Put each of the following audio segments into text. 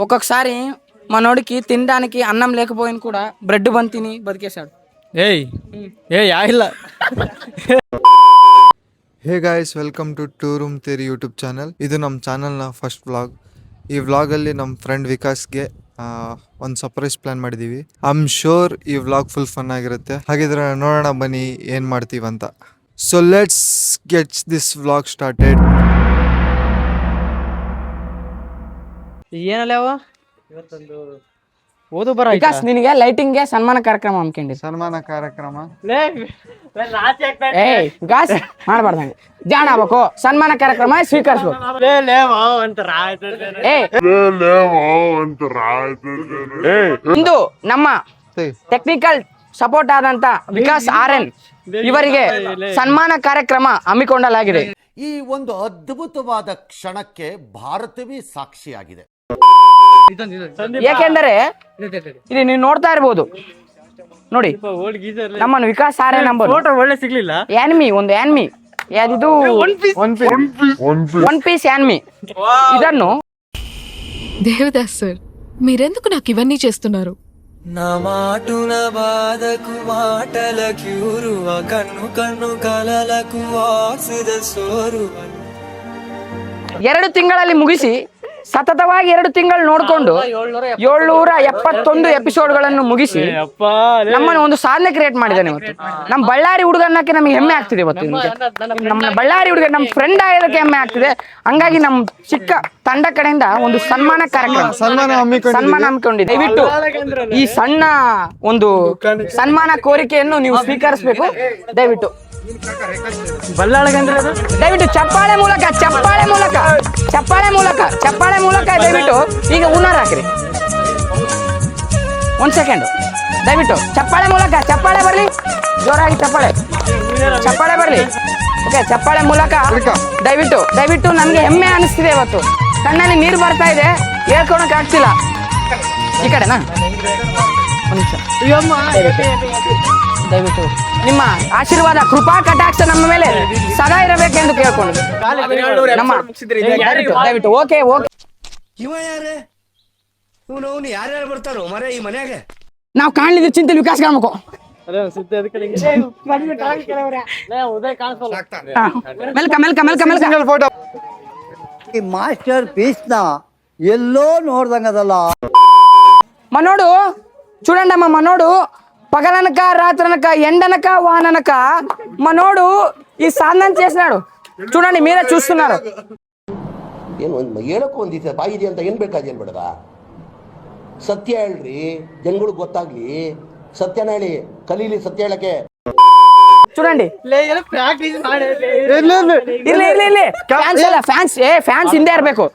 ఒక్కొక్కసారి మనోడికి తినడానికి అన్నం లేకపోయినా కూడా బ్రెడ్ బంద్ తిని బతికేశాడు. ಇಲ್ಲ. Hey guys, welcome to two room theory YouTube channel. ಇದು ನಮ್ಮ ಚಾನಲ್ನ ಫಸ್ಟ್ ವ್ಲಾಗ್. ಈ ವ್ಲಾಗಲ್ಲಿ ನಮ್ಮ ಫ್ರೆಂಡ್ ವಿಕಾಸ್ಗೆ ಒಂದು ಸರ್ಪ್ರೈಸ್ ಪ್ಲಾನ್ ಮಾಡಿದ್ದೀವಿ. ಐ ಆಮ್ ಶೋರ್ ಈ ವ್ಲಾಗ್ ಫುಲ್ ಫನ್ ಆಗಿರುತ್ತೆ. ಹಾಗಿದ್ರೆ ನೋಡೋಣ ಬನ್ನಿ ಏನು ಮಾಡ್ತೀವಂತ. So let's gets this vlog started. ಏನಲ್ಲ ಇವತ್ತೊಂದು ಓದು ಬರ ವಿಕಾಸ್, ನಿನಗೆ ಲೈಟಿಂಗ್ಗೆ ಸನ್ಮಾನ ಕಾರ್ಯಕ್ರಮ ಹಮ್ಮಿಕೊಂಡಿದ್ದೆ. ಸನ್ಮಾನ ಕಾರ್ಯಕ್ರಮ ವಿಕಾಸ್ ಮಾಡಬಾರ್ದಂಗೆ ಜಾಣ ಆಗ್ಬೇಕು. ಸನ್ಮಾನ ಕಾರ್ಯಕ್ರಮ ಸ್ವೀಕರಿಸ್ಬೇಕು. ಇಂದು ನಮ್ಮ ಟೆಕ್ನಿಕಲ್ ಸಪೋರ್ಟ್ ಆದಂತ ವಿಕಾಸ್ RN ಇವರಿಗೆ ಸನ್ಮಾನ ಕಾರ್ಯಕ್ರಮ ಹಮ್ಮಿಕೊಳ್ಳಲಾಗಿದೆ. ಈ ಒಂದು ಅದ್ಭುತವಾದ ಕ್ಷಣಕ್ಕೆ ಭಾರತವೇ ಸಾಕ್ಷಿಯಾಗಿದೆ. ಏಕೆಂದರೆ ಇಲ್ಲಿ ನೀವು ನೋಡ್ತಾ ಇರ್ಬೋದು ನೋಡಿ, ನಮ್ಮ ವಿಕಾಸ್ RN ನಂಬರ್ ಒಳ್ಳೆ ಸಿಗ್ಲಿಲ್ಲ. ಒಂದು యాన్మి ಯಾದಿದು వన్ పీస్ యాన్మి. ಇದನ್ನು దేవదాస్ సార్, మీరెందుకు నాకు ఇవన్నీ చేస్తున్నారు? నా మాటున బాధకు మాటల క్యూరువ కన్ను కన్ను కలలకు ఆక్ಸಿದ ಸೋರುವ 2 ತಿಂಗಳಲ್ಲಿ ಮುಗಿಸಿ ಸತತವಾಗಿ 2 ತಿಂಗಳು ನೋಡ್ಕೊಂಡು 771 ಎಪಿಸೋಡ್ಗಳನ್ನು ಮುಗಿಸಿ ನಮ್ಮನ್ನು ಒಂದು ಸಾಧನೆ ಕ್ರಿಯೇಟ್ ಮಾಡಿದ್ದಾನೆ. ಇವತ್ತು ನಮ್ಮ ಬಳ್ಳಾರಿ ಹುಡುಗನ್ನಕ್ಕೆ ನಮಗೆ ಹೆಮ್ಮೆ ಆಗ್ತಿದೆ. ಇವತ್ತು ನಮ್ಮ ಬಳ್ಳಾರಿ ಹುಡುಗ ನಮ್ಮ ಫ್ರೆಂಡ್ ಆಗೋದಕ್ಕೆ ಹೆಮ್ಮೆ ಆಗ್ತಿದೆ. ಹಂಗಾಗಿ ನಮ್ಮ ಚಿಕ್ಕ ತಂಡ ಕಡೆಯಿಂದ ಒಂದು ಸನ್ಮಾನ ಕಾರ್ಯಕ್ರಮ ಸನ್ಮಾನ ಹಮ್ಮಿಕೊಂಡಿದೆ. ದಯವಿಟ್ಟು ಈ ಸಣ್ಣ ಒಂದು ಸನ್ಮಾನ ಕೋರಿಕೆಯನ್ನು ನೀವು ಸ್ವೀಕರಿಸಬೇಕು. ದಯವಿಟ್ಟು ದಯವಿಟ್ಟು ಚಪ್ಪಾಳೆ ಮೂಲಕ ದಯವಿಟ್ಟು ಈಗ ಹೂನಾರ ಹಾಕ್ರಿ. 1 ಸೆಕೆಂಡ್ ದಯವಿಟ್ಟು ಚಪ್ಪಾಳೆ ಬರ್ಲಿ, ಜೋರಾಗಿ ಚಪ್ಪಾಳೆ ಬರ್ಲಿ. ಓಕೆ, ಚಪ್ಪಾಳೆ ಮೂಲಕ ದಯವಿಟ್ಟು ನಮ್ಗೆ ಹೆಮ್ಮೆ ಅನಿಸ್ತಿದೆ. ಇವತ್ತು ಕಣ್ಣಲ್ಲಿ ನೀರು ಬರ್ತಾ ಇದೆ, ಹೇಳ್ಕೊಳಕ್ ಆಗ್ತಿಲ್ಲ. ಈ ಕಡೆನಾ ಒಂದು ನಿಮಿಷ. ದಯವಿಟ್ಟು ನಿಮ್ಮ ಆಶೀರ್ವಾದ, ಕೃಪಾ ಕಟಾಕ್ಷ ನಮ್ಮ ಮೇಲೆ ಸದಾ ಇರಬೇಕೆಂದು ಕೇಳ್ಕೊಂಡು ನಮ್ಮ ದಯವಿಟ್ಟು ಓಕೆ. ಇವ ಯಾರೇ ಇವನು ಯಾರ್ಯಾರು ಬರ್ತಾರೋ ಮರೆ ಈ ಮನ್ಯಾಗ? ನಾವು ಕಾಣಲಿದ್ದು ಚಿಂತೆ ವಿಕಾಸ್ ಕಾಣಬೇಕು. ಈ ಮಾಸ್ಟರ್ ಪೀಸ್ ನ ಎಲ್ಲೋ ನೋಡ್ದಂಗದಲ್ಲ. మనోడు చూడండి మనోడు పగలనక రాత్రనక ఎండనక వాననక మనోడు ఈ సాధన చేసినాడు. చూడండి, మీరే చూస్తున్నారు. ಏನು ಹೇಳಕ್ಕೂ ಒಂದು ದಿವಸ ಬಾಯಿದೆ ಅಂತ ಏನು ಬೇಕಾದೇನು ಬೇಡದ? ಸತ್ಯ ಹೇಳ್ರಿ, ಜನಗಳಿಗೆ ಗೊತ್ತಾಗ್ಲಿ. ಸತ್ಯನ ಹೇಳಿ, ಕಲೀಲಿ ಸತ್ಯ ಹೇಳಕ್ಕೆ. చూడండి, ಇರ್ಲಿ ಫ್ಯಾನ್ಸ್ ಹಿಂದೆ ಇರಬೇಕು.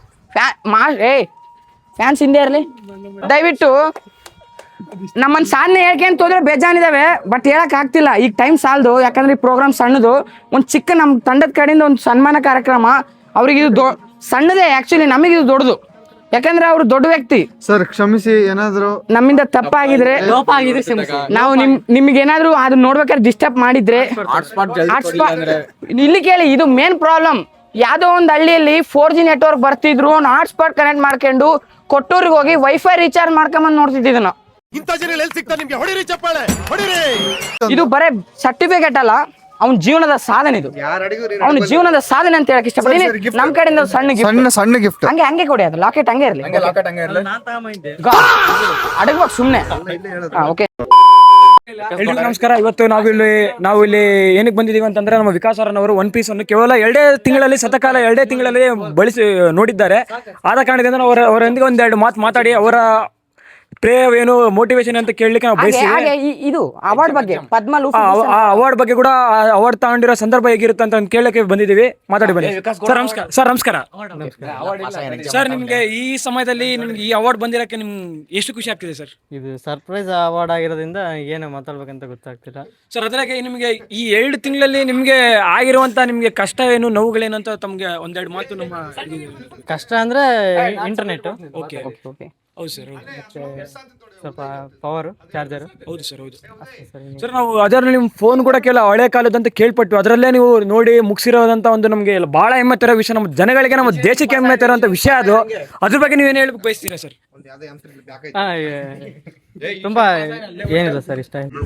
ಫ್ಯಾನ್ಸ್ ಹಿಂದೆ ಇರಲಿ. ದಯವಿಟ್ಟು ನಮ್ಮನ್ನು ಸಾಧನೆ ಹೇಳ್ಕೊಂತ ಹೋದ್ರೆ ಬೇಜಾನಿದಾವೆ, ಬಟ್ ಹೇಳಕ್ ಆಗ್ತಿಲ್ಲ. ಈಗ ಟೈಮ್ ಸಾಲದು, ಯಾಕಂದ್ರೆ ಈ ಪ್ರೋಗ್ರಾಮ್ ಸಣ್ಣದು. ಒಂದು ಚಿಕ್ಕ ನಮ್ಮ ತಂಡದ ಕಡೆಯಿಂದ ಒಂದು ಸನ್ಮಾನ ಕಾರ್ಯಕ್ರಮ. ಅವ್ರಿಗೆ ಇದು ಸಣ್ಣದೇ, ಆಕ್ಚುಲಿ ನಮಗಿದು ದೊಡ್ಡದು. ಯಾಕಂದ್ರೆ ಅವರು ದೊಡ್ಡ ವ್ಯಕ್ತಿ. ಸರ್ ಕ್ಷಮಿಸಿ, ಏನಾದ್ರು ನಮ್ಮಿಂದ ತಪ್ಪಾಗಿದ್ರೆ ನಾವು ನಿಮ್ಗೆ ಏನಾದ್ರು ಅದನ್ನ ನೋಡ್ಬೇಕಾದ್ರೆ ಡಿಸ್ಟರ್ಬ್ ಮಾಡಿದ್ರೆ ಇಲ್ಲಿ ಕೇಳಿ. ಇದು ಮೇನ್ ಪ್ರಾಬ್ಲಮ್. ಯಾವ್ದೋ ಒಂದು ಹಳ್ಳಿಯಲ್ಲಿ 4G ನೆಟ್ವರ್ಕ್ ಬರ್ತಿದ್ರು, ಒಂದು ಹಾಟ್ಸ್ಪಾಟ್ ಕನೆಕ್ಟ್ ಮಾಡ್ಕೊಂಡು ಕೊಟ್ಟೂರಿಗೆ ಹೋಗಿ ವೈಫೈ ರೀಚಾರ್ಜ್ ಮಾಡ್ಕೊಂಬಂದು ನೋಡ್ತಿದ್ದಿದ್ದು ನಾವು. ಇದು ಬರೇ ಸರ್ಟಿಫಿಕೇಟ್ ಅಲ್ಲ, ಅವನ ಜೀವನದ ಸಾಧನೆ. ಇದು ಅವನ ಜೀವನದ ಸಾಧನೆ ಅಂತ ಹೇಳಕ್ ಇಷ್ಟಪಡ್ತೀನಿ. ನಮ್ ಕಡೆಯಿಂದ ಸಣ್ಣ ಗಿಫ್ಟ್ ಹಂಗೆ ಕೊಡಿ. ಅದು ಲಾಕೆಟ್ ಹಂಗೆ ಇರಲಿ, ಅಡಗ್ಬೇಕು ಸುಮ್ನೆ. ಓಕೆ, ಎಲ್ರಿಗೂ ನಮಸ್ಕಾರ. ಇವತ್ತು ನಾವು ಇಲ್ಲಿ ಏನಕ್ಕೆ ಬಂದಿದ್ದೀವಿ ಅಂತಂದ್ರೆ, ನಮ್ಮ ವಿಕಾಸ್ RN ಅವರು ಒನ್ ಪೀಸ್ ಅನ್ನು ಕೇವಲ 2 ತಿಂಗಳಲ್ಲಿ ಸತಕಾಲ 2 ತಿಂಗಳಲ್ಲಿ ಬಳಸಿ ನೋಡಿದ್ದಾರೆ. ಆದ ಕಾರಣದಿಂದ ಅವರೊಂದಿಗೆ ಒಂದೆರಡು ಮಾತಾಡಿ ಅವರ ಪ್ರೇಮ ಏನು, ಮೋಟಿವೇಶನ್ ಅಂತ ಕೇಳಲಿಕ್ಕೆ ನಾವು ಬಯಸ್ತೀವಿ. ಇದು ಅವಾರ್ಡ್ ಬಗ್ಗೆ, ಪದ್ಮ ಅವಾರ್ಡ್ ಬಗ್ಗೆ ಕೂಡ, ಅವಾರ್ಡ್ ತಗೊಂಡಿರೋ ಸಂದರ್ಭ ಹೇಗಿರುತ್ತೆ ಅಂತ ಕೇಳಕ್ಕೆ ಬಂದಿದ್ದೀವಿ. ಮಾತಾಡಿ ಬನ್ನಿ. ಸರ್ ನಮಸ್ಕಾರ. ಸರ್, ನಿಮ್ಗೆ ಈ ಸಮಯದಲ್ಲಿ ನಿಮ್ಗೆ ಈ ಅವಾರ್ಡ್ ಬಂದಿರಕ್ಕೆ ನಿಮ್ಗೆ ಎಷ್ಟು ಖುಷಿ ಆಗ್ತಿದೆ ಸರ್? ಇದು ಸರ್ಪ್ರೈಸ್ ಅವಾರ್ಡ್ ಆಗಿರೋದ್ರಿಂದ ಏನು ಮಾತಾಡ್ಬೇಕಂತ ಗೊತ್ತಾಗ್ತಿಲ್ಲ ಸರ್. ಅದ್ರಾಗೆ ನಿಮಗೆ ಈ 2 ತಿಂಗಳಲ್ಲಿ ನಿಮ್ಗೆ ಆಗಿರುವಂತ ನಿಮ್ಗೆ ಕಷ್ಟ ಏನು, ನೋವುಗಳೇನು ಅಂತ ತಮ್ಗೆ ಒಂದೆರಡು ಮಾತು. ನಮ್ಮ ಕಷ್ಟ ಅಂದ್ರೆ ಇಂಟರ್ನೆಟ್. ಓಕೆ, ಹೌದು ಸರ್ ಹೌದು. ಸ್ವಲ್ಪ ಪವರು ಚಾರ್ಜರು ಹೌದು ಸರ್ ಹೌದು ಸರ್ ಸರ್. ನಾವು ಅದರಲ್ಲಿ ನಿಮ್ಮ ಫೋನ್ ಕೂಡ ಕೆಲ ಹಳೆ ಕಾಲದಂತ ಕೇಳ್ಪಟ್ವಿ. ಅದರಲ್ಲೇ ನೀವು ನೋಡಿ ಮುಗಿಸಿರೋದಂತ ಒಂದು ನಮಗೆ ಬಹಳ ಹೆಮ್ಮೆ ತರೋ ವಿಷಯ, ನಮ್ಮ ಜನಗಳಿಗೆ ನಮ್ಮ ದೇಶಕ್ಕೆ ಹೆಮ್ಮೆ ತರೋಂಥ ವಿಷಯ ಅದು. ಅದ್ರ ಬಗ್ಗೆ ನೀವೇನು ಹೇಳಬೇಕು ಬಯಸ್ತೀರಾ ಸರ್? ತುಂಬ ಏನಿಲ್ಲ ಸರ್, ಇಷ್ಟ ಆಯ್ತು.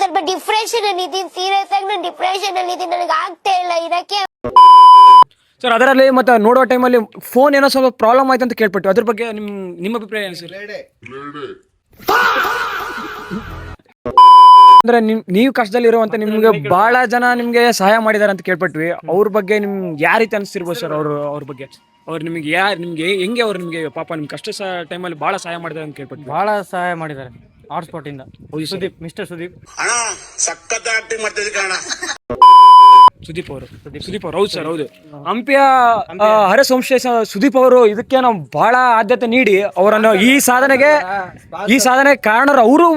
ಸ್ವಲ್ಪ ಡಿಪ್ರೆಷನ್ ಅಲ್ಲಿ ಇದ್ದೀನಿ, ಸೀರಿಯಸ್ ಆಗಿ ನಾನು ಡಿಪ್ರೆಷನ್ ಅಲ್ಲಿ ಇದ್ದೀನಿ, ನನಗೆ ಆಗ್ತಾ ಇಲ್ಲ ಇರಕ್ಕೆ. ಸರ್ ಅದರಲ್ಲಿ ಮತ್ತೆ ನೋಡೋ ಟೈಮಲ್ಲಿ ಫೋನ್ ಏನೋ ಸ್ವಲ್ಪ ಪ್ರಾಬ್ಲಮ್ ಆಯ್ತು ಅಂತ ಕೇಳ್ಪಟ್ಟು, ಅದ್ರ ಬಗ್ಗೆ ನಿಮ್ಮ ಅಭಿಪ್ರಾಯ ಏನು ಸರ್? ಅಂದ್ರೆ ನೀವು ಕಷ್ಟದಲ್ಲಿರುವಂತ ನಿಮ್ಗೆ ಬಹಳ ಜನ ನಿಮ್ಗೆ ಸಹಾಯ ಮಾಡಿದಾರೆ ಅಂತ ಕೇಳ್ಪಟ್ವಿ. ಅವ್ರ ಬಗ್ಗೆ ನಿಮ್ಗೆ ಯಾವ ರೀತಿ ಅನಿಸ್ತಿರ್ಬೋದು ಸರ್? ಅವ್ರ ಬಗ್ಗೆ ಅವ್ರು ನಿಮ್ಗೆ ಹೆಂಗೆ ಅವ್ರು ನಿಮ್ಗೆ ಪಾಪ ನಿಮ್ ಕಷ್ಟ ಟೈಮಲ್ಲಿ ಬಹಳ ಸಹಾಯ ಮಾಡಿದಾರೆ ಅಂತ ಕೇಳ್ಪಟ್ವಿ. ಭಾಳ ಸಹಾಯ ಮಾಡಿದ್ದಾರೆ ಹಾಟ್ಸ್ಪಾಟ್ ಇಂದ. ಸುದೀಪ್, ಮಿಸ್ಟರ್ ಸುದೀಪ್, ಸುದೀಪ್ ಅವರು ಹೌದು ಸರ್ ಹೌದು. ಹಂಪಿಯ ಹರಸಂಶಯ ಸುದೀಪ್ ಅವರು ಇದಕ್ಕೆ ನಾವು ಬಹಳ ಆದ್ಯತೆ ನೀಡಿ ಅವರನ್ನು ಈ ಸಾಧನೆಗೆ ಕಾರಣರು ಅವರು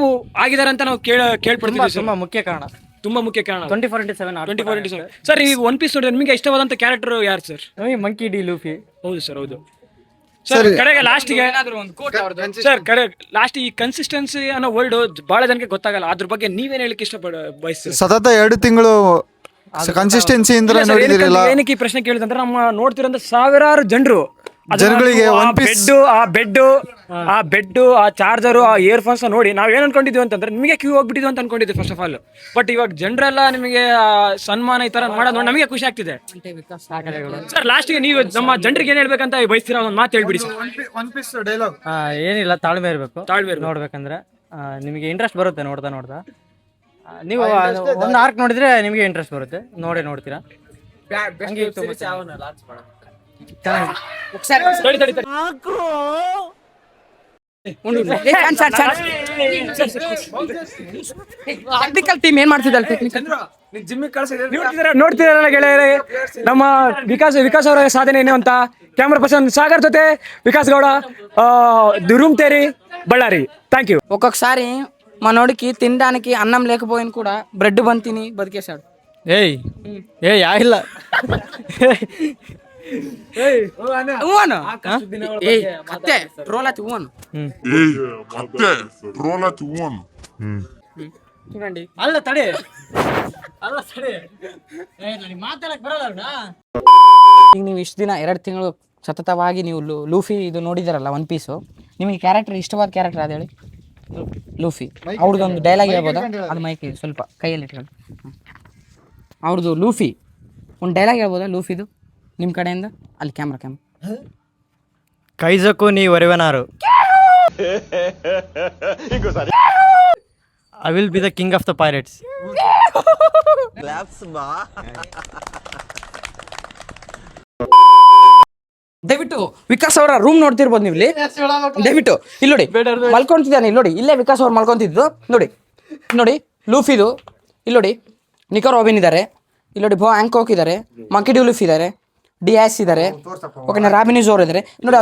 ಆಗಿದ್ದಾರೆ ಅಂತ ನಾವು ಕೇಳ್ಪಡ್ತೀವಿ. ತುಂಬಾ ಮುಖ್ಯ ಕಾರಣ, ತುಂಬಾ ಮುಖ್ಯ ಕಾರಣ. 24/7 ಸರ್ ಈ ಒನ್ ಪೀಸ್ ನೋಡಿದ್ರೆ ನಿಮಗೆ ಇಷ್ಟವಾದಂತ ಕ್ಯಾರೆಕ್ಟರ್ ಯಾರು ಸರ್? ನಮಗೆ ಮಂಕಿ ಡಿ ಲೂಫಿ. ಹೌದು ಸರ್ ಹೌದು. ಸರ್ ಕಡೆಗೆ ಲಾಸ್ಟಿಗೆ ಲಾಸ್ಟ್ ಈ ಕನ್ಸಿಸ್ಟೆನ್ಸಿ ಅನ್ನೋ ವರ್ಡ್ ಬಹಳ ಜನಕ್ಕೆ ಗೊತ್ತಾಗಲ್ಲ. ಅದ್ರ ಬಗ್ಗೆ ನೀವೇನ್ ಹೇಳಿಕ್ಕೆ ಬಯಸ್ತೀರಿ? ಸತತ 2 ತಿಂಗಳು ಕನ್ಸಿಸ್ಟೆನ್ಸಿ ಇಂದ ನೋಡಿದಿರಲ್ಲ. ಏನಕ್ಕೆ ಈ ಪ್ರಶ್ನೆ ಕೇಳಿದಂದ್ರೆ ನಮ್ಮ ನೋಡ್ತಿರೋಂಥ ಸಾವಿರಾರು ಜನಗಳಿಗೆ ಆ ಬೆಡ್ ಆ ಚಾರ್ಜರು ಆ ಇಯರ್ಫೋನ್ಸ್ ನೋಡಿ ನಾವ್ ಏನ್ ಅನ್ಕೊಂಡಿದ್ವಿ ಅಂತಂದ್ರೆ ನಿಮಗೆ ಕ್ಯೂ ಹೋಗ್ಬಿಟ್ಟಿದ್ವಿ ಅಂತ ಅನ್ಕೊಂಡಿದ್ವಿ ಫಸ್ಟ್ ಆಫ್ ಆಲ್. ಬಟ್ ಇವಾಗ ಜನರೆಲ್ಲ ನಿಮಗೆ ಸನ್ಮಾನ ಈ ತರ ಮಾಡೋದು ನೋಡಿ ನಮಗೆ ಖುಷಿ ಆಗ್ತಿದೆ ಸರ್. ಲಾಸ್ಟ್ಗೆ ನೀವು ನಮ್ಮ ಜನರಿಗೆ ಏನ್ ಹೇಳ್ಬೇಕಂತ ಬಯಸ್ತೀರಾ? ಒಂದು ಮಾತು ಹೇಳ್ಬಿಡಿ ಸರ್. ಏನಿಲ್ಲ, ತಾಳ್ಮೆ ಇರಬೇಕು. ನೋಡ್ಬೇಕಂದ್ರೆ ನಿಮಗೆ ಇಂಟ್ರೆಸ್ಟ್ ಬರುತ್ತೆ ನೋಡ್ತಾ. ನೀವು ಒಂದು ಆರ್ಕ್ ನೋಡಿದ್ರೆ ನಿಮಗೆ ಇಂಟ್ರೆಸ್ಟ್ ಬರುತ್ತೆ, ನೋಡ್ತೀರಾ. ಹಂಗೆ ಟೆಕ್ನಿಕಲ್ ಟೀಮ್ ಏನ್ ಮಾಡ್ತಿದ್ದಲ್ಲ ನೋಡ್ತಿದಾರಲ್ಲ ಗೆಳೆಯರೇ, ನಮ್ಮ ವಿಕಾಸ್ ಅವರ ಸಾಧನೆ ಏನು ಅಂತ. ಕ್ಯಾಮ್ರಾ ಪರ್ಸನ್ ಸಾಗರ್ ಜೊತೆ ವಿಕಾಸ್ ಗೌಡ, ದುರೂಮ್ ತೇರಿ, బళ్ళారి. Thank you. ఒక్కొక్కసారి మనోడికి తినడానికి అన్నం లేకపోయినా కూడా బ్రెడ్ బంతిని బతికేశాడు. ಏಯ್ ಯಾಯಿಲ್ಲ ಕತ್ತೆ ಟ್ರೋಲ್ ಆಯ್ತು చూడండి. ಅಲ್ಲ ತಡೆ ಮಾತಾಡಕ್ ಬರಲ್ಲ. ಈಗ ನೀವು ಇಷ್ಟು ದಿನ 2 ತಿಂಗಳು ಸತತವಾಗಿ ನೀವು ಲೂಫಿ ಇದು ನೋಡಿದಾರಲ್ಲ ಒನ್ ಪೀಸು, ನಿಮಗೆ ಕ್ಯಾರೆಕ್ಟರ್ ಇಷ್ಟವಾದ ಕ್ಯಾರೆಕ್ಟರ್ ಅದು ಹೇಳಿ. ಲೂಫಿ ಅವ್ರದ್ದೊಂದು ಡೈಲಾಗ್ ಹೇಳ್ಬೋದಾ? ಅದು ಮೈಕ್ ಸ್ವಲ್ಪ ಕೈಯಲ್ಲಿ ಇಟ್ಕೊಂಡು. ಅವ್ರದ್ದು ಲೂಫಿ ಒಂದು ಡೈಲಾಗ್ ಹೇಳ್ಬೋದಾ ಲೂಫಿದು ನಿಮ್ಮ ಕಡೆಯಿಂದ? ಅಲ್ಲಿ ಕ್ಯಾಮ್ರಾ ಕೈಜಕ್ಕೂ ನೀ ಒರೆವನಾರು. I will be the king of the pirates. ದಯವಿಟ್ಟು ವಿಕಾಸ್ ಅವರ ರೂಮ್ ನೋಡ್ತಿರ್ಬೋದು ನೀವು ಇಲ್ಲಿ. ದಯವಿಟ್ಟು ಇಲ್ಲಿ ನೋಡಿ ಮಲ್ಕೊಂತಿದ್ದಾನೆ. ಇಲ್ಲಿ ನೋಡಿ, ಇಲ್ಲೇ ವಿಕಾಸ್ ಅವ್ರು ಮಲ್ಕೊಂತಿದ್ದು ನೋಡಿ. ಲೂಫಿದು ಇಲ್ಲಿ ನೋಡಿ, ನಿಕೋ ರಾಬಿನ್ ಇದ್ದಾರೆ, ಇಲ್ಲಿ ನೋಡಿ, ಬೋ ಆಂಕೋಕ್ ಇದ್ದಾರೆ, ಮಂಕಿ ಡಿ ಲೂಫ್ ಇದ್ದಾರೆ, ಡಿಯಾಸ್ ಇದ್ದಾರೆ, ಓಕೆನಾ, ರಾಬಿನಿ ಜೋರ್ ಇದ್ದಾರೆ ನೋಡಿ.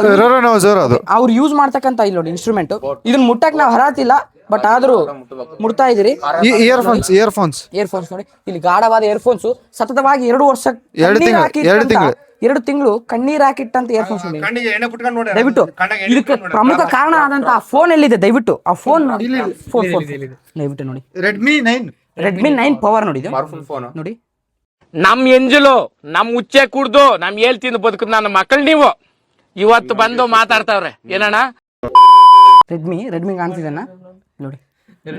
ಅವ್ರು ಯೂಸ್ ಮಾಡ್ತಕ್ಕಂಥ ಇಲ್ಲಿ ನೋಡಿ ಇನ್ಸ್ಟ್ರೂಮೆಂಟ್, ಇದನ್ನ ಮುಟ್ಟಕ್ ನಾವು ಹರಾತಿಲ್ಲ, ಬಟ್ ಆದ್ರೂ ಮುಡ್ತಾ ಇದೀರಿ. ಇಯರ್ಫೋನ್ಸ್ ನೋಡಿ, ಇಲ್ಲಿ ಗಾಢವಾದ ಇಯರ್ಫೋನ್ಸ್ ಸತತವಾಗಿ 2 ವರ್ಷ 2 ತಿಂಗಳು ಕಣ್ಣೀರ್ ಹಾಕಿಟ್ಟಂತ ಇಯರ್ಫೋನ್ಸ್ ನೋಡಿ. ದಯವಿಟ್ಟು ಇದಕ್ಕೆ ಪ್ರಮುಖ ಕಾರಣ ಆದಂತ ಫೋನ್ ಎಲ್ಲಿದೆ? ದಯವಿಟ್ಟು ಆ ಫೋನ್ ದಯವಿಟ್ಟು ನೋಡಿ. ರೆಡ್ಮಿ 9 ಪವರ್ ನೋಡಿ ನೋಡಿ. ನಮ್ ಎಂಜಲು ನಮ್ ಉಚ್ಚೆ ಕುಡ್ದು ನಮ್ ಹೇಳ್ತಿಂದು ಬದುಕುದು ನನ್ನ ಮಕ್ಕಳು ನೀವು ಇವತ್ತು ಬಂದು ಮಾತಾಡ್ತಾವ್ರೆ ಏನಣ್ಣ. ರೆಡ್ಮಿ ಕಾಣ್ತಿದ್ದಾನ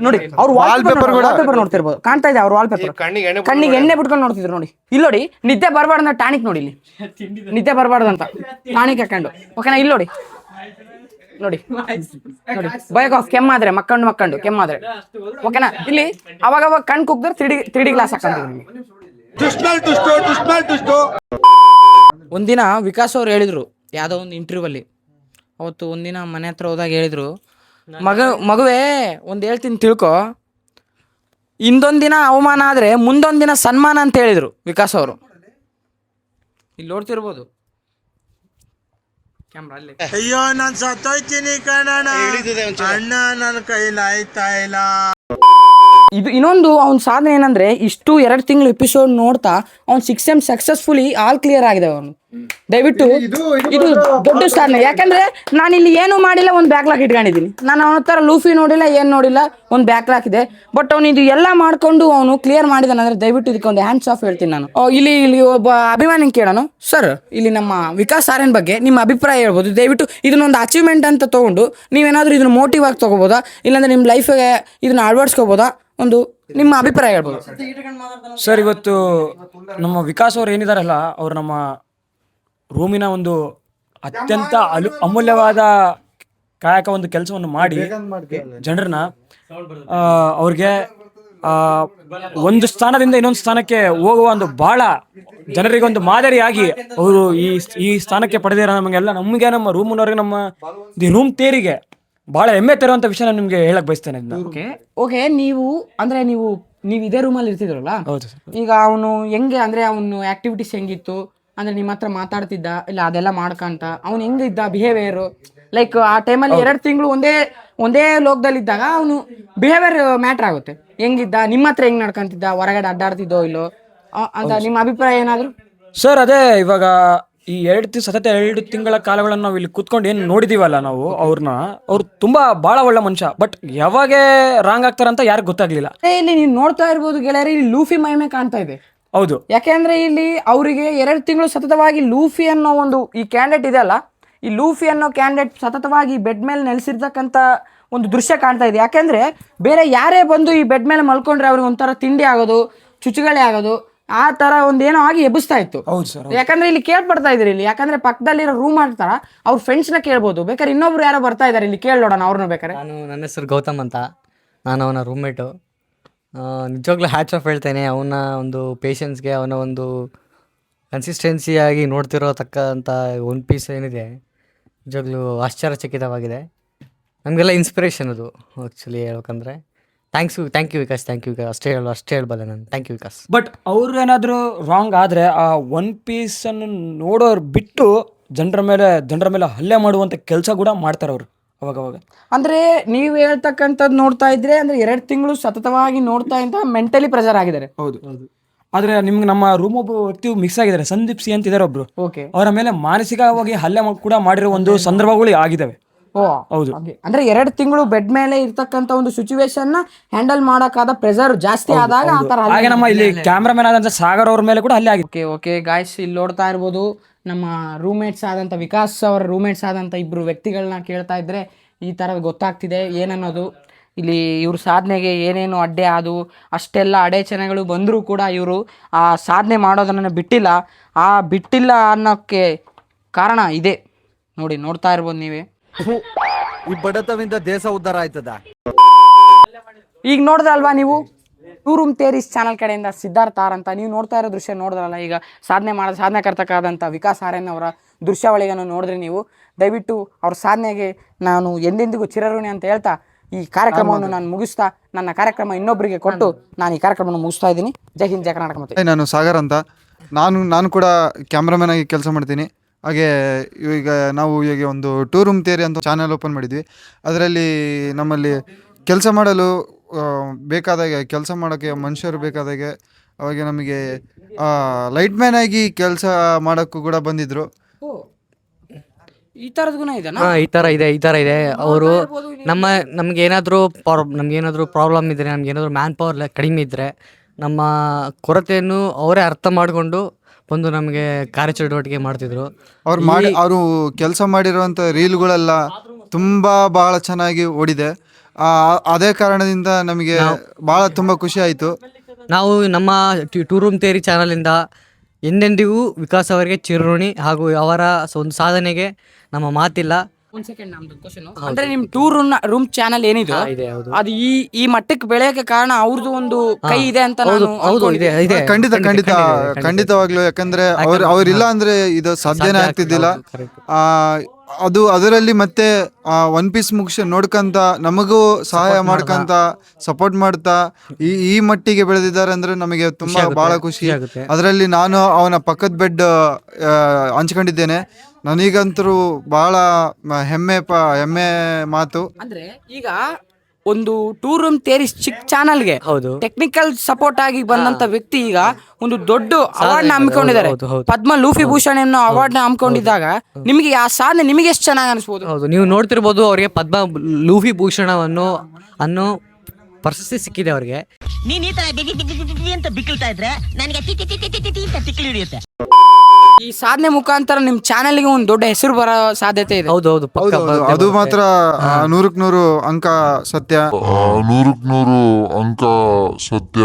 ನೋಡಿ ಅವ್ರು ವಾಲ್ಪೇಪರ್ ನೋಡ್ತಿರ್ಬೋದು, ಕಾಣ್ತಾ ಇದೆ ಅವ್ರ ವಾಲ್ಪೇಪರ್. ಕಣ್ಣಿಗೆ ಎಣ್ಣೆ ಬಿಟ್ಕೊಂಡು ನೋಡ್ತಿದ್ರು ನೋಡಿ. ಇಲ್ಲಿ ನೋಡಿ, ನಿದ್ದೆ ಬರಬಾರ್ದಂತ ಟಾನಿಕ್ ನೋಡಿ, ಇಲ್ಲಿ ನಿದ್ದೆ ಬರಬಾರ್ದಂತ ಟಾನಿಕ್ ಹಾಕೊಂಡು, ಓಕೆನಾ. ಇಲ್ಲಿ ನೋಡಿ ಬೈಕ್ ಆಫ್ ಕೆಮ್ಮಾದ್ರೆ ಮಕ್ಕಂಡು ಕೆಮ್ಮಾದ್ರೆ, ಓಕೆನಾ. ಇಲ್ಲಿ ಅವಾಗ ಕಣ್ ಕುಗ್ದ್ರೆ 3D ಗ್ಲಾಸ್ ಹಾಕೊಂತೀವಿ. ಒಂದಿನ ವಿಕಾಸ್ ಅವ್ರು ಹೇಳಿದ್ರು ಯಾವುದೋ ಒಂದು ಇಂಟರ್ವ್ಯೂ ಅಲ್ಲಿ, ಅವತ್ತು ಒಂದಿನ ಮನೆ ಹತ್ರ ಹೋದಾಗ ಹೇಳಿದ್ರು, ಮಗುವೇ ಒಂದು ಹೇಳ್ತೀನಿ ತಿಳ್ಕೊ, ಇಂದೊಂದಿನ ಅವಮಾನ ಆದರೆ ಮುಂದೊಂದಿನ ಸನ್ಮಾನ ಅಂತ ಹೇಳಿದರು ವಿಕಾಸ್ ಅವರು. ಇಲ್ಲಿ ನೋಡ್ತಿರ್ಬೋದು ಕ್ಯಾಮ್ರಾ ಅಲ್ಲಿ. ಅಯ್ಯೋ ನಾನು ಸತ್ತೋಯ್ತೀನಿ ಕಣಣ್ಣ, ಅಣ್ಣ ನನ್ನ ಕೈಲಾಯ್ತಾ ಇಲ್ಲ. ಇದು ಇನ್ನೊಂದು ಅವ್ನ ಸಾಧನೆ ಏನಂದ್ರೆ ಇಷ್ಟು 2 ತಿಂಗಳು ಎಪಿಸೋಡ್ ನೋಡ್ತಾ ಅವ್ನು 6 ಸಕ್ಸಸ್ಫುಲಿ ಆಲ್ ಕ್ಲಿಯರ್ ಆಗಿದೆ ಅವನು. ದಯವಿಟ್ಟು ಇದು ದೊಡ್ಡ ಸಾಧನೆ. ಯಾಕಂದ್ರೆ ನಾನು ಇಲ್ಲಿ ಏನು ಮಾಡಿಲ್ಲ, ಒಂದು ಬ್ಯಾಕ್ಲಾಕ್ ಇಟ್ಕೊಂಡಿದ್ದೀನಿ. ನಾನು ಅವನ ತರ ಲೂಫಿ ನೋಡಿಲ್ಲ, ಏನ್ ನೋಡಿಲ್ಲ, ಒಂದು ಬ್ಯಾಕ್ಲಾಕ್ ಇದೆ. ಬಟ್ ಅವ್ನು ಇದು ಎಲ್ಲ ಮಾಡ್ಕೊಂಡು ಅವನು ಕ್ಲಿಯರ್ ಮಾಡಿದಾನೆ ಅಂದ್ರೆ ದಯವಿಟ್ಟು ಇದಕ್ಕೆ ಒಂದು ಹ್ಯಾಂಡ್ಸ್ ಆಫ್ ಹೇಳ್ತೀನಿ ನಾನು. ಇಲ್ಲಿ ಒಬ್ಬ ಅಭಿಮಾನಿ ಕೇಳೋಣ, ಸರ್ ಇಲ್ಲಿ ನಮ್ಮ ವಿಕಾಸ್ ಆರ್ಯನ್ ಬಗ್ಗೆ ನಿಮ್ಮ ಅಭಿಪ್ರಾಯ ಹೇಳ್ಬೋದು. ದಯವಿಟ್ಟು ಇದನ್ನೊಂದು ಅಚೀವ್ಮೆಂಟ್ ಅಂತ ತಗೊಂಡು ನೀವೇನಾದ್ರೂ ಇದನ್ನ ಮೋಟಿವ್ ಆಗಿ ತಗೋಬೋದಾ, ಇಲ್ಲಾಂದ್ರೆ ನಿಮ್ಮ ಲೈಫ್ಗೆ ಇದನ್ನ ಅಳವಡಿಸ್ಕೋಬೋದಾ, ಒಂದು ನಿಮ್ಮ ಅಭಿಪ್ರಾಯ ಹೇಳ್ಬೋದು. ಸರ್, ಇವತ್ತು ನಮ್ಮ ವಿಕಾಸ್ ಅವ್ರು ಏನಿದಾರಲ್ಲ, ಅವ್ರು ನಮ್ಮ ರೂಮಿನ ಒಂದು ಅತ್ಯಂತ ಅಮೂಲ್ಯವಾದ ಕಾಯಕ ಒಂದು ಕೆಲಸವನ್ನು ಮಾಡಿ ಜನರನ್ನ ಅವ್ರಿಗೆ ಒಂದು ಸ್ಥಾನದಿಂದ ಇನ್ನೊಂದು ಸ್ಥಾನಕ್ಕೆ ಹೋಗುವ ಒಂದು ಬಹಳ ಜನರಿಗೆ ಒಂದು ಮಾದರಿಯಾಗಿ ಅವರು ಈ ಸ್ಥಾನಕ್ಕೆ ಪಡೆದಿರೋ ನಮಗೆ ನಮ್ಮ ರೂಮ್ನವ್ರಿಗೆ, ನಮ್ಮ ದಿ ರೂಮ್ ತೇರಿಗೆ ಬಹಳ ಹೆಮ್ಮೆ ತರುವಂತ ವಿಷಯ ನಾನು ನಿಮ್ಗೆ ಹೇಳಕ್ ಬಯಸ್ತೇನೆ. ಓಕೆ, ನೀವು ಇದೇ ರೂಮಲ್ಲಿ ಇರ್ತಿದ್ರಲ್ಲ, ಹೌದು ಸರ್. ಈಗ ಅವನು ಹೆಂಗೆ ಅಂದ್ರೆ ಅವನು ಆಕ್ಟಿವಿಟೀಸ್ ಹೆಂಗಿತ್ತು ಅಂದ್ರೆ ನಿಮ್ಮ ಹತ್ರ ಮಾತಾಡ್ತಿದ್ದ ಇಲ್ಲ ಅದೆಲ್ಲ ಮಾಡ್ಕಂತ ಅವ್ನು ಹೆಂಗಿದ್ದ ಬಿಹೇವಿಯರ್, ಲೈಕ್ ಆ ಟೈಮಲ್ಲಿ 2 ತಿಂಗಳು ಒಂದೇ ಲೋಕದಲ್ಲಿ ಇದ್ದಾಗ ಅವನು ಬಿಹೇವಿಯರ್ ಮ್ಯಾಟರ್ ಆಗುತ್ತೆ. ಹೆಂಗಿದ್ದ, ನಿಮ್ಮ ಹತ್ರ ಹೆಂಗ್ ನಡ್ಕೊಂತಿದ್ದ, ಹೊರಗಡೆ ಅಡ್ಡಾಡ್ತಿದ್ದೋ ಇಲ್ಲೋ ಅಂತ ನಿಮ್ಮ ಅಭಿಪ್ರಾಯ ಏನಾದ್ರು? ಸರ್, ಅದೇ ಇವಾಗ ಈ 2 ತಿಂಗಳ ಕಾಲಗಳನ್ನು ನಾವು ಇಲ್ಲಿ ಕೂತ್ಕೊಂಡು ಏನು ನೋಡಿದೀವಲ್ಲ ನಾವು ಅವ್ರು ತುಂಬಾ ಬಹಳ ಒಳ್ಳೆ ಮನುಷ್ಯ. ಬಟ್ ಯಾವಾಗ ರಾಂಗ್ ಆಗ್ತಾರಂತ ಯಾರಿಗೂ ಗೊತ್ತಾಗ್ಲಿಲ್ಲ. ಇಲ್ಲಿ ನೀವು ನೋಡ್ತಾ ಇರ್ಬೋದು ಗೆಳೆಯರಿ, ಇಲ್ಲಿ ಲೂಫಿ ಮಹಿಮೆ ಕಾಣ್ತಾ ಇದೆ. ಹೌದು, ಯಾಕೆಂದ್ರೆ ಇಲ್ಲಿ ಅವರಿಗೆ 2 ತಿಂಗಳು ಸತತವಾಗಿ ಲೂಫಿ ಅನ್ನೋ ಒಂದು ಈ ಕ್ಯಾಂಡಿಡೇಟ್ ಇದೆ ಅಲ್ಲ, ಈ ಲೂಫಿ ಅನ್ನೋ ಕ್ಯಾಂಡಿಡೇಟ್ ಸತತವಾಗಿ ಬೆಡ್ ಮೇಲೆ ನೆಲೆಸಿರ್ತಕ್ಕಂಥ ಒಂದು ದೃಶ್ಯ ಕಾಣ್ತಾ ಇದೆ. ಯಾಕೆಂದ್ರೆ ಬೇರೆ ಯಾರೇ ಬಂದು ಈ ಬೆಡ್ ಮೇಲೆ ಮಲ್ಕೊಂಡ್ರೆ ಅವ್ರಿಗೆ ಒಂಥರ ತಿಂಡಿ ಆಗೋದು, ಚುಚ್ಚುಗಳೇ ಆಗೋದು, ಆ ತರ ಒಂದೇನೋ ಆಗಿ ಎಬ್ಬಿಸ್ತಾ ಇತ್ತು. ಹೌದು ಸರ್. ಯಾಕಂದ್ರೆ ಇಲ್ಲಿ ಕೇಳ್ಪಡ್ತಾ ಇದ್ರಿ ಇಲ್ಲಿ, ಯಾಕಂದ್ರೆ ಪಕ್ಕದಲ್ಲಿರೋ ರೂಮ್ ಮಾಡ್ತಾರ, ಅವ್ರ ಫ್ರೆಂಡ್ಸ್ ನ ಕೇಳ್ಬೋದು. ಬೇಕಾದ್ರೆ ಇನ್ನೊಬ್ರು ಯಾರೋ ಬರ್ತಾ ಇದಾರೆ, ಇಲ್ಲಿ ಕೇಳೋಣ ಅವ್ರನ್ನ ಬೇಕಾರೆ. ನನ್ನ ಹೆಸರು ಗೌತಮ್ ಅಂತ, ನಾನು ಅವನ ರೂಮ್ಮೇಟು. ನಿಜವಾಗ್ಲೂ ಹ್ಯಾಟ್ಸ್ ಆಫ್ ಹೇಳ್ತೇನೆ ಅವನ ಒಂದು ಪೇಷನ್ಸ್ಗೆ, ಅವನ ಒಂದು ಕನ್ಸಿಸ್ಟೆನ್ಸಿಯಾಗಿ ನೋಡ್ತಿರೋತಕ್ಕಂಥ ಒನ್ ಪೀಸ್ ಏನಿದೆ ನಿಜವಾಗ್ಲೂ ಆಶ್ಚರ್ಯಚಕಿತವಾಗಿದೆ. ನಮಗೆಲ್ಲ ಇನ್ಸ್ಪಿರೇಷನ್ ಅದು ಆ್ಯಕ್ಚುಲಿ ಹೇಳ್ಬೇಕಂದ್ರೆ. ಥ್ಯಾಂಕ್ ಯು ವಿಕಾಸ್ ಅಷ್ಟೇ ಹೇಳ್ಬಲ್ಲ ನಾನು. Thank you Vikas. ಬಟ್ ಅವ್ರು ಏನಾದರೂ ರಾಂಗ್ ಆದರೆ ಆ ಒನ್ ಪೀಸನ್ನು ನೋಡೋರು ಬಿಟ್ಟು ಜನರ ಮೇಲೆ ಹಲ್ಲೆ ಮಾಡುವಂಥ ಕೆಲಸ ಕೂಡ ಮಾಡ್ತಾರೆ ಅವರು ಅವಾಗ. ಅಂದ್ರೆ ನೀವು ಹೇಳ್ತಕ್ಕಂಥದ್ದು ನೋಡ್ತಾ ಇದ್ರೆ ಅಂದ್ರೆ 2 ತಿಂಗಳು ಸತತವಾಗಿ ನೋಡ್ತಾ ಅಂತ ಮೆಂಟಲಿ ಪ್ರೆಷರ್ ಆಗಿದ್ದಾರೆ. ಹೌದು. ಆದ್ರೆ ನಿಮ್ಗೆ ನಮ್ಮ ರೂಮ್ ಒಬ್ಬ ವ್ಯಕ್ತಿ ಮಿಕ್ಸ್ ಆಗಿದ್ದಾರೆ, ಸಂದೀಪ್ ಸಿ ಅಂತ ಇದಾರೆ ಒಬ್ರು. ಓಕೆ. ಅವರ ಮೇಲೆ ಮಾನಸಿಕವಾಗಿ ಹಲ್ಲೆ ಕೂಡ ಮಾಡಿರೋ ಒಂದು ಸಂದರ್ಭಗಳು ಆಗಿದ್ದಾವೆ. ಹೌದು. ಅಂದ್ರೆ 2 ತಿಂಗಳು ಬೆಡ್ ಮೇಲೆ ಇರ್ತಕ್ಕಂಥ ಒಂದು ಸಿಚುವೇಶನ್ ನ ಹ್ಯಾಂಡಲ್ ಮಾಡಕ್ಕಾದ ಪ್ರೆಷರ್ ಜಾಸ್ತಿ ಆದಾಗ ಆ ತರ ಹಾಗೆ ನಮ್ಮ ಇಲ್ಲಿ ಕ್ಯಾಮ್ರಾಮನ್ ಆದಂತ ಸಾಗರ್ ಅವ್ರ ಮೇಲೆ ಕೂಡ ಹಲ್ಲೆ ಆಗಿದೆ. ಓಕೆ ಗಾಯ್ಸ್, ಇಲ್ಲಿ ನೋಡ್ತಾ ಇರ್ಬೋದು ನಮ್ಮ ರೂಮ್ಮೇಟ್ಸ್ ಆದಂತ ವಿಕಾಸ್ ಅವರ ರೂಮ್ಮೇಟ್ಸ್ ಆದಂತ 2 ವ್ಯಕ್ತಿಗಳನ್ನ ಕೇಳ್ತಾ ಇದ್ರೆ ಈ ತರ ಗೊತ್ತಾಗ್ತಿದೆ ಏನನ್ನೋದು. ಇಲ್ಲಿ ಇವ್ರ ಸಾಧನೆಗೆ ಏನೇನು ಅಡ್ಡೆ ಆದವು, ಅಷ್ಟೆಲ್ಲ ಅಡೆಚಣೆಗಳು ಬಂದರೂ ಕೂಡ ಇವರು ಆ ಸಾಧನೆ ಮಾಡೋದನ್ನ ಬಿಟ್ಟಿಲ್ಲ ಅನ್ನೋಕ್ಕೆ ಕಾರಣ ಇದೆ. ನೋಡ್ತಾ ಇರ್ಬೋದು ನೀವೇ. ಈ ಬಡತವಿಂದ ದೇಶ ಉದ್ಧಾರ ಆಯ್ತದ. ಈಗ ನೋಡಿದ್ರಲ್ವಾ ನೀವು, ಟೂ ರೂಮ್ ತೇರೀಸ್ ಚಾನಲ್ ಕಡೆಯಿಂದ ಸಿದ್ಧಾರ್ಥ ಆರ್ ಅಂತ ನೀವು ನೋಡ್ತಾ ಇರೋ ದೃಶ್ಯ ನೋಡಿದ್ರಲ್ಲ. ಈಗ ಸಾಧನೆಕರ್ತಕ್ಕಾದಂಥ ವಿಕಾಸ್ ಆರ್ಯನ್ ಅವರ ದೃಶ್ಯಾವಳಿಯನ್ನು ನೋಡಿದ್ರೆ ನೀವು ದಯವಿಟ್ಟು ಅವ್ರ ಸಾಧನೆಗೆ ನಾನು ಎಂದೆಂದಿಗೂ ಚಿರಋಣಿ ಅಂತ ಹೇಳ್ತಾ ಈ ಕಾರ್ಯಕ್ರಮವನ್ನು ನಾನು ಮುಗಿಸ್ತಾ, ನನ್ನ ಕಾರ್ಯಕ್ರಮ ಇನ್ನೊಬ್ಬರಿಗೆ ಕೊಟ್ಟು ನಾನು ಈ ಕಾರ್ಯಕ್ರಮವನ್ನು ಮುಗಿಸ್ತಾ ಇದ್ದೀನಿ. ಜೈ ಹಿಂದ್, ಜೈ ಕರ್ನಾಟಕ. ಮತ್ತೆ ನಾನು ಸಾಗರ್ ಅಂತ, ನಾನು ಕೂಡ ಕ್ಯಾಮ್ರಾಮನ್ ಆಗಿ ಕೆಲಸ ಮಾಡ್ತೀನಿ. ಹಾಗೆ ಈಗ ನಾವು ಈಗ ಒಂದು ಟೂ ರೂಮ್ ತೇರಿ ಅಂತ ಚಾನಲ್ ಓಪನ್ ಮಾಡಿದ್ವಿ. ಅದರಲ್ಲಿ ನಮ್ಮಲ್ಲಿ ಕೆಲಸ ಮಾಡಲು ಬೇಕಾದಾಗೆ ಕೆಲಸ ಮಾಡೋಕ್ಕೆ ಮನುಷ್ಯರು ಬೇಕಾದಾಗೆ ಅವಾಗ ನಮಗೆ ಲೈಟ್ ಮ್ಯಾನ್ ಆಗಿ ಕೆಲಸ ಮಾಡೋಕ್ಕೂ ಕೂಡ ಬಂದಿದ್ರು. ಈ ಥರದ ಗುಣ ಇದೆ. ಈ ಥರ ಇದೆ. ಅವರು ನಮಗೇನಾದರೂ ಪ್ರಾಬ್ಲಮ್ ಇದ್ದರೆ, ನಮಗೇನಾದರೂ ಮ್ಯಾನ್ ಪವರ್ ಕಡಿಮೆ ಇದ್ದರೆ ನಮ್ಮ ಕೊರತೆಯನ್ನು ಅವರೇ ಅರ್ಥ ಮಾಡಿಕೊಂಡು ಬಂದು ನಮಗೆ ಕಾರ್ಯಚಟುವಟಿಕೆ ಮಾಡ್ತಿದ್ರು. ಅವರು ಕೆಲಸ ಮಾಡಿರುವಂಥ ರೀಲ್ಗಳೆಲ್ಲ ಬಹಳ ಚೆನ್ನಾಗಿ ಓಡಿದೆ. ಅದೇ ಕಾರಣದಿಂದ ನಮಗೆ ತುಂಬ ಖುಷಿ ಆಯಿತು. ನಾವು ನಮ್ಮ ಟೂ ರೂಮ್ ತೇರಿ ಚಾನಲಿಂದ ಎಂದೆಂದಿಗೂ ವಿಕಾಸ್ ಅವರಿಗೆ ಚಿರಋಣಿ, ಹಾಗೂ ಅವರ ಒಂದು ಸಾಧನೆಗೆ ನಮ್ಮ ಮಾತಿಲ್ಲ. ಒಂದ್ ಸೆಕೆಂಡ್, ನಮ್ದು ಕ್ವಶನ್ ಅಂದ್ರೆ ನಿಮ್ ಟೂ ರೂಮ್ ಚಾನಲ್ ಏನಿದೆ ಅದು ಈ ಮಟ್ಟಕ್ಕೆ ಬೆಳೆಯಕ್ಕೆ ಕಾರಣ ಅವ್ರದ್ದು ಒಂದು ಕೈ ಇದೆ ಅಂತ ಖಂಡಿತವಾಗ್ಲು. ಯಾಕಂದ್ರೆ ಅವ್ರಿಲ್ಲ ಅಂದ್ರೆ ಇದು ಸಾಧ್ಯನೇ ಆಗ್ತಿದ್ದಿಲ್ಲ. ಅದರಲ್ಲಿ ಮತ್ತೆ ಒನ್ ಪೀಸ್ ಮುಗಿಸಿ ನೋಡ್ಕಂತ ನಮಗೂ ಸಹಾಯ ಮಾಡ್ಕಂತ ಸಪೋರ್ಟ್ ಮಾಡ್ತಾ ಈ ಮಟ್ಟಿಗೆ ಬೆಳೆದಿದ್ದಾರೆ ಅಂದ್ರೆ ನಮಗೆ ತುಂಬಾ ಬಹಳ ಖುಷಿ. ಅದರಲ್ಲಿ ನಾನು ಅವನ ಪಕ್ಕದ ಬೆಡ್ ಹಂಚ್ಕೊಂಡಿದ್ದೇನೆ. ನನಗಂತರೂ ಬಹಳ ಹೆಮ್ಮೆ ಮಾತು. ಅಂದ್ರೆ ಈಗ ಒಂದು ಟೂ ರೂಮ್ ತೇರಿ ಚಿಕ್ಕ ಚಾನಲ್ಗೆ ಟೆಕ್ನಿಕಲ್ ಸಪೋರ್ಟ್ ಆಗಿ ಬಂದಂತ ವ್ಯಕ್ತಿ ಈಗ ಒಂದು ದೊಡ್ಡ ಅವಾರ್ಡ್ ನ ಹಮ್ಮಿಕೊಂಡಿದ್ದಾರೆ. ಪದ್ಮ ಲೂಫಿ ಭೂಷಣ್ ಅನ್ನೋ ಅವಾರ್ಡ್ ನ ಹಮ್ಮಿಕೊಂಡಿದ್ದಾಗ ನಿಮಗೆ ಆ ಸಾಧನೆ ನಿಮಗೆ ಎಷ್ಟು ಚೆನ್ನಾಗಿ ಅನಿಸ್ಬೋದು? ಹೌದು, ನೀವು ನೋಡ್ತಿರ್ಬೋದು, ಅವರಿಗೆ ಪದ್ಮ ಲೂಫಿ ಭೂಷಣವನ್ನು ಅನ್ನೋ ಪ್ರಶಸ್ತಿ ಸಿಕ್ಕಿದೆ ಅವ್ರಿಗೆ. ನೀನ್ ಈ ತರ ಅಂತ ಬಿಕ್ಕಳ್ತಾ ಇದ್ರೆ ನನಗೆ ತಿಕ್ಕಿ ಹಿಡಿಯುತ್ತೆ. ಈ ಸಾಧನೆ ಮುಖಾಂತರ ನಿಮ್ ಚಾನೆಲ್ಗೆ ಒಂದು ದೊಡ್ಡ ಹೆಸರು ಬರೋ ಸಾಧ್ಯತೆ ಇದೆ. ಹೌದು, ಅದು ಮಾತ್ರ 100% ಅಂಕ ಸತ್ಯ. 100% ಅಂಕ ಸತ್ಯ.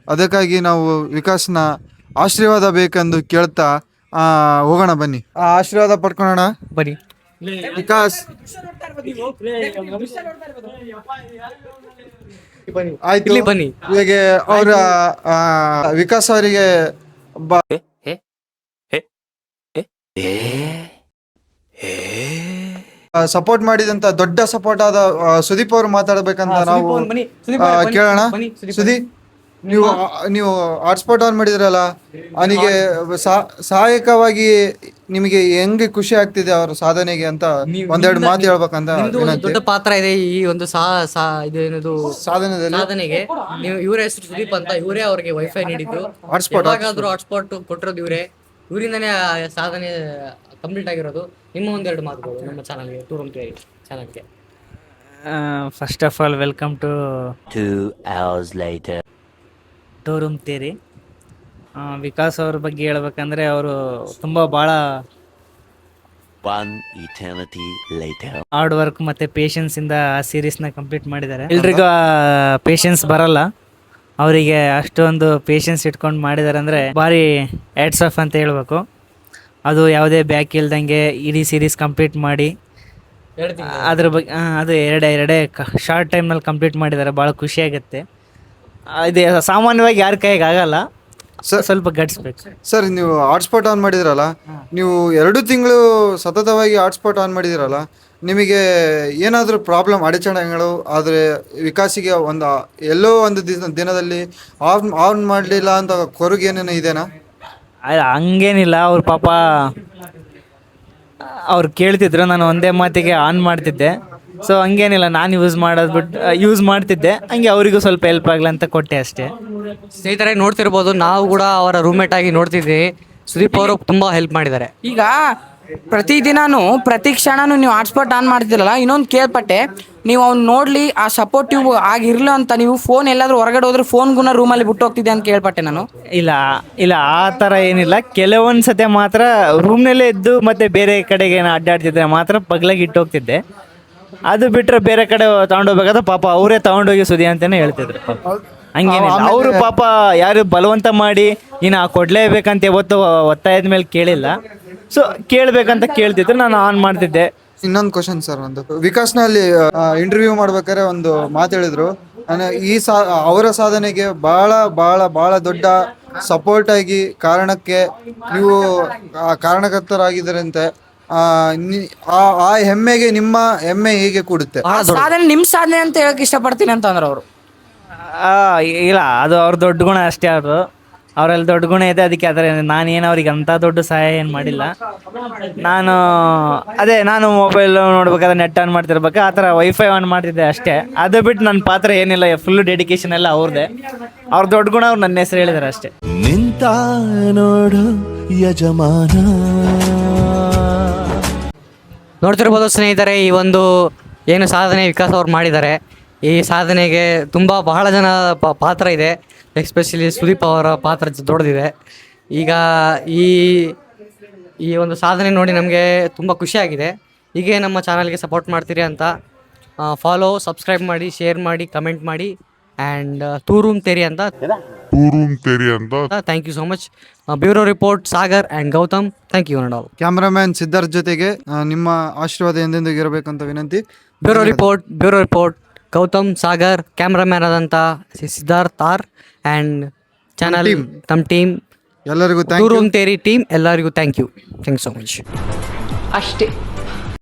ಅದಕ್ಕಾಗಿ ನಾವು ವಿಕಾಸ್ನ ಆಶೀರ್ವಾದ ಬೇಕೆಂದು ಕೇಳ್ತಾ ಹೋಗೋಣ, ಬನ್ನಿ ಆಶೀರ್ವಾದ ಪಡ್ಕೊಳ್ಳೋಣ. ಬನ್ನಿ ವಿಕಾಸ್ ಆಯ್ತು, ಬನ್ನಿ. ಇವಾಗ ಅವರ ವಿಕಾಸ್ ಅವರಿಗೆ ಸಪೋರ್ಟ್ ಮಾಡಿದಂತ ದೊಡ್ಡ ಸಪೋರ್ಟ್ ಆದ ಸುದೀಪ್ ಅವರು ಮಾತಾಡ್ಬೇಕಂತ ನಾವು ಕೇಳೋಣ. ಸುದೀಪ್, ನೀವು ಹಾಟ್ಸ್ಪಾಟ್ ಆನ್ ಮಾಡಿದ್ರಲ್ಲ, ಅವನಿಗೆ ಸಹಾಯಕವಾಗಿ ನಿಮಗೆ ಹೆಂಗೆ ಖುಷಿ ಆಗ್ತಿದೆ ಅವ್ರ ಸಾಧನೆಗೆ ಅಂತ ಒಂದೆರಡು ಮಾತು ಹೇಳ್ಬೇಕಂತ ದೊಡ್ಡ ಪಾತ್ರ ಇದೆ ಈ ಒಂದು ಇದೇನದು ಸಾಧನೆಗೆ. ನೀವು ಇವರ ಹೆಸರು ಸುದೀಪ್ ಅಂತ, ಇವರೇ ಅವ್ರಿಗೆ ವೈಫೈ ನೀಡಿದ್ದು, ಯಾವಾಗಾದ್ರೂ ಹಾಟ್ಸ್ಪಾಟ್ ಕೊಟ್ಟಿರೋದು ಇವರೇ, ಇವರಿಂದನೇ ಸಾಧನೆ ಕಂಪ್ಲೀಟ್ ಆಗಿರೋದು. ನಿಮ್ಮ ಒಂದೆರಡು ಮಾತುಗಳು ನಮ್ಮ ಚಾನಲ್ಗೆ, ಟೂ ರೂಮ್ ತೇರಿ ಚಾನಲ್ಗೆ. First of all welcome to 2 hours later. ಟೂ ರೂಮ್ ತೇರಿ. ವಿಕಾಸ್ ಅವ್ರ ಬಗ್ಗೆ ಹೇಳ್ಬೇಕಂದ್ರೆ ಅವರು ತುಂಬ ಭಾಳ ಹಾರ್ಡ್ ವರ್ಕ್ ಮತ್ತು ಪೇಷನ್ಸಿಂದ ಆ ಸೀರೀಸ್ನ ಕಂಪ್ಲೀಟ್ ಮಾಡಿದ್ದಾರೆ. ಎಲ್ರಿಗೂ ಪೇಷನ್ಸ್ ಬರಲ್ಲ, ಅವರಿಗೆ ಅಷ್ಟೊಂದು ಪೇಷನ್ಸ್ ಇಟ್ಕೊಂಡು ಮಾಡಿದ್ದಾರೆ ಅಂದರೆ ಭಾರಿ ಹ್ಯಾಟ್ಸ್ ಆಫ್ ಅಂತ ಹೇಳ್ಬೇಕು. ಅದು ಯಾವುದೇ ಬ್ಯಾಕ್ ಇಲ್ದಂಗೆ ಇಡೀ ಸೀರೀಸ್ ಕಂಪ್ಲೀಟ್ ಮಾಡಿ ಅದ್ರ ಬಗ್ಗೆ ಅದು ಎರಡೇ ಶಾರ್ಟ್ ಟೈಮ್ನಲ್ಲಿ ಕಂಪ್ಲೀಟ್ ಮಾಡಿದ್ದಾರೆ. ಭಾಳ ಖುಷಿಯಾಗುತ್ತೆ. ಇದು ಸಾಮಾನ್ಯವಾಗಿ ಯಾರ ಕೈಗೆ ಆಗಲ್ಲ, ಸ್ವಲ್ಪ ಗಟ್ಸ್ಬೇಕು. ಸರ್, ನೀವು ಹಾಟ್ಸ್ಪಾಟ್ ಆನ್ ಮಾಡಿದ್ರಲ್ಲ, ನೀವು 2 ತಿಂಗಳು ಸತತವಾಗಿ ಹಾಟ್ಸ್ಪಾಟ್ ಆನ್ ಮಾಡಿದಿರಲ್ಲ, ನಿಮಗೆ ಏನಾದರೂ ಪ್ರಾಬ್ಲಮ್ ಅಡಚಣೆಗಳು ಆದರೆ ವಿಕಾಸಿಗೆ ಎಲ್ಲೋ ಒಂದು ದಿನದಲ್ಲಿ ಆನ್ ಮಾಡಲಿಲ್ಲ ಅಂತ ಕೊರಗು ಏನೇನು ಇದೆನಾ? ಹಂಗೇನಿಲ್ಲ, ಅವ್ರ ಪಾಪ ಅವ್ರು ಕೇಳ್ತಿದ್ರು, ನಾನು ಒಂದೇ ಮಾತಿಗೆ ಆನ್ ಮಾಡ್ತಿದ್ದೆ. ಸೊ ಹಂಗೇನಿಲ್ಲ, ನಾನು ಯೂಸ್ ಮಾಡ್ತಿದ್ದೆ, ಹಂಗೆ ಅವರಿಗೂ ಸ್ವಲ್ಪ ಹೆಲ್ಪ್ ಆಗಲಿ ಅಂತ ಕೊಟ್ಟೆ ಅಷ್ಟೇ. ಸ್ನೇಹಿತರೆ, ನೋಡ್ತಿರ್ಬೋದು, ನಾವು ಕೂಡ ಅವರ ರೂಮ್ಮೇಟ್ ಆಗಿ ನೋಡ್ತಿದ್ವಿ. ಸುದೀಪ್ ಅವರು ತುಂಬ ಹೆಲ್ಪ್ ಮಾಡಿದ್ದಾರೆ. ಈಗ ಪ್ರತಿ ಕ್ಷಣನೂ ನೀವು ಹಾಟ್ಸ್ಪಾಟ್ ಆನ್ ಮಾಡ್ತಿರಲ್ಲ, ಇನ್ನೊಂದು ಕೇಳ್ಪಟ್ಟೆ, ನೀವು ಅವ್ನು ನೋಡ್ಲಿ ಆ ಸಪೋರ್ಟಿವ್ ಆಗಿರ್ಲಿ ಅಂತ ನೀವು ಫೋನ್ ಎಲ್ಲಾದ್ರೂ ಹೊರಗಡೆ ಹೋದ್ರೆ ಫೋನ್ಗುನ ರೂಮಲ್ಲಿ ಬಿಟ್ಟು ಹೋಗ್ತಿದ್ದೆ ಅಂತ ಕೇಳ್ಪಟ್ಟೆ ನಾನು. ಇಲ್ಲ ಆ ಥರ ಏನಿಲ್ಲ. ಕೆಲವೊಂದು ಸತಿ ಮಾತ್ರ ರೂಮ್ನಲ್ಲೇ ಇದ್ದು ಮತ್ತೆ ಬೇರೆ ಕಡೆಗೆ ಅಡ್ಡಾಡ್ತಿದ್ರೆ ಮಾತ್ರ ಬಗ್ಲಾಗಿ ಇಟ್ಟು ಹೋಗ್ತಿದ್ದೆ. ಅದು ಬಿಟ್ಟರೆ ಬೇರೆ ಕಡೆ ತಗೊಂಡೋಗ್ಬೇಕಾದ್ರೆ ಪಾಪ ಅವರೇ ತಗೊಂಡೋಗಿ ಸುದಿ ಅಂತಾನೆ ಹೇಳ್ತಿದ್ರು. ಹಂಗೇನಿಲ್ಲ, ಅವರು ಪಾಪ ಯಾರು ಬಲವಂತ ಮಾಡಿ ಇನ್ನು ಕೊಡ್ಲೇಬೇಕಂತ ಯಾವತ್ತು ಒತ್ತಾಯದ ಮೇಲೆ ಕೇಳಿಲ್ಲ. ಸೊ ಕೇಳಬೇಕಂತ ಕೇಳ್ತಿದ್ರು, ನಾನು ಆನ್ ಮಾಡ್ತಿದ್ದೆ. ಇನ್ನೊಂದು ಕ್ವಶನ್ ಸರ್, ಒಂದು ವಿಕಾಸ್ನಲ್ಲಿ ಇಂಟರ್ವ್ಯೂ ಮಾಡ್ಬೇಕಾದ್ರೆ ಒಂದು ಮಾತು ಹೇಳಿದ್ರು, ಅವರ ಸಾಧನೆಗೆ ಬಹಳ ದೊಡ್ಡ ಸಪೋರ್ಟ್ ಆಗಿ ಕಾರಣಕ್ಕೆ ನೀವು ಕಾರಣಕರ್ತರಾಗಿದ್ದರಂತೆ. ಆ ಹೆಮ್ಮೆಗೆ ನಿಮ್ಮ ಹೆಮ್ಮೆ ಹೇಗೆ ಕೂಡುತ್ತೆ? ಸಾಧನೆ ನಿಮ್ ಸಾಧನೆ ಅಂತ ಹೇಳಕ್ ಇಷ್ಟಪಡ್ತೀನಿ ಅಂತ ಅಂದ್ರೆ ಅವರು. ಇಲ್ಲ, ಅದು ಅವ್ರ ದೊಡ್ಡ ಗುಣ ಅಷ್ಟೇ. ಅವರಲ್ಲಿ ದೊಡ್ಡ ಗುಣ ಇದೆ, ಅದಕ್ಕೆ ಆದರೆ ನಾನೇನು ಅವ್ರಿಗೆ ಅಂಥ ದೊಡ್ಡ ಸಹಾಯ ಏನು ಮಾಡಿಲ್ಲ. ನಾನು ಮೊಬೈಲ್ ನೋಡ್ಬೇಕಾದ್ರೆ ನೆಟ್ ಆನ್ ಮಾಡ್ತಿರ್ಬೇಕು, ಆ ಥರ ವೈಫೈ ಆನ್ ಮಾಡ್ತಿದ್ದೆ ಅಷ್ಟೇ. ಅದು ಬಿಟ್ಟು ನನ್ನ ಪಾತ್ರ ಏನಿಲ್ಲ, ಫುಲ್ ಡೆಡಿಕೇಶನ್ ಎಲ್ಲ ಅವ್ರದ್ದೇ. ಅವ್ರ ದೊಡ್ಡ ಗುಣ ಅವ್ರು ನನ್ನ ಹೆಸರು ಹೇಳಿದ್ದಾರೆ ಅಷ್ಟೇ. ನಿಂತ ನೋಡು ಯಜಮಾನ. ನೋಡ್ತಿರ್ಬೋದು ಸ್ನೇಹಿತರೆ, ಈ ಒಂದು ಏನು ಸಾಧನೆ ವಿಕಾಸ್ ಅವ್ರು ಮಾಡಿದ್ದಾರೆ, ಈ ಸಾಧನೆಗೆ ಬಹಳ ಜನ ಪಾತ್ರ ಇದೆ. ಎಸ್ಪೆಷಲಿ ಸುದೀಪ್ ಅವರ ಪಾತ್ರ ದೊಡ್ಡದಿದೆ. ಈಗ ಈ ಒಂದು ಸಾಧನೆ ನೋಡಿ ನಮಗೆ ತುಂಬ ಖುಷಿಯಾಗಿದೆ. ಹೀಗೆ ನಮ್ಮ ಚಾನಲ್ಗೆ ಸಪೋರ್ಟ್ ಮಾಡ್ತೀರಿ ಅಂತ ಫಾಲೋ, ಸಬ್ಸ್ಕ್ರೈಬ್ ಮಾಡಿ, ಶೇರ್ ಮಾಡಿ, ಕಮೆಂಟ್ ಮಾಡಿ. ಆ್ಯಂಡ್ ಟೂ ರೂಮ್ ತೇರಿ ಅಂತ. Thank you so much. Bureau report Sagar and Gautam. Thank you all. Cameraman Siddharth ಜೊತೆಗೆ ನಿಮ್ಮ ಆಶೀರ್ವಾದ ಎಂದೆಂದಿಗೂ ಇರಬೇಕಂತ ವಿನಂತಿ. Bureau report Gautam, Sagar, cameraman ಆದಂಥ ಸಿದ್ಧಾರ್ಥ್ ಆರ್ ಆ್ಯಂಡ್ ಚಾನಲ್ ನಮ್ಮ ಟೀಮ್ ಎಲ್ಲರಿಗೂ ಟೂ ರೂಮ್ ತೇರಿ ಟೀಮ್ ಎಲ್ಲರಿಗೂ ಥ್ಯಾಂಕ್ ಯು ಸೋ ಮಚ್. ಅಷ್ಟೇ.